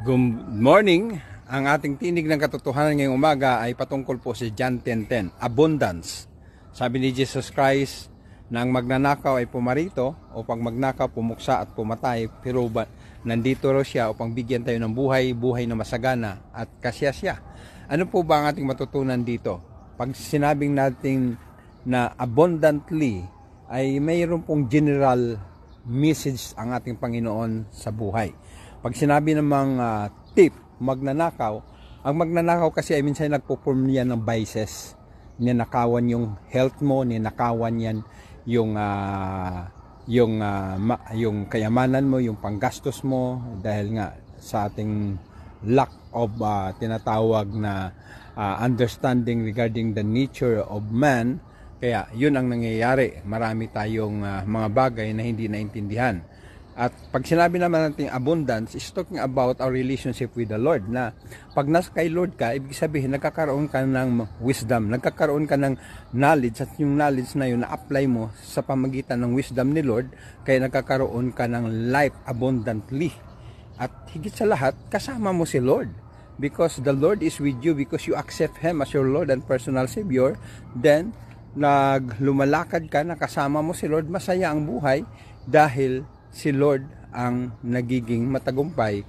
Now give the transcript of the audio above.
Good morning. Ang ating tinig ng katotohanan ngayong umaga ay patungkol po sa John 10:10, abundance. Sabi ni Jesus Christ na ang magnanakaw ay pumarito upang magnakaw, pumuksa at pumatay, pero nandito raw siya upang bigyan tayo ng buhay na masagana at kasiyasya. Ano po ba ang ating matutunan dito? Pag sinabing natin na abundantly, ay mayroon pong general message ang ating Panginoon sa buhay. Pag sinabi namang tip, magnanakaw, ang magnanakaw kasi ay minsan nagpo-form yan ng vices. Ninakawan yung health mo, ninakawan yan yung kayamanan mo, yung panggastos mo, dahil nga sa ating lack of tinatawag na understanding regarding the nature of man. Kaya yun ang nangyayari. Marami tayong mga bagay na hindi naintindihan. At pag sinabi naman natin abundance, is talking about our relationship with the Lord. Na pag nasa kay Lord ka, ibig sabihin nagkakaroon ka ng wisdom, nagkakaroon ka ng knowledge, at yung knowledge na yun na-apply mo sa pamagitan ng wisdom ni Lord, kaya nagkakaroon ka ng life abundantly. At higit sa lahat, kasama mo si Lord. Because the Lord is with you, because you accept Him as your Lord and personal Savior, then lumalakad ka, nakasama mo si Lord, masaya ang buhay dahil si Lord ang nagiging matagumpay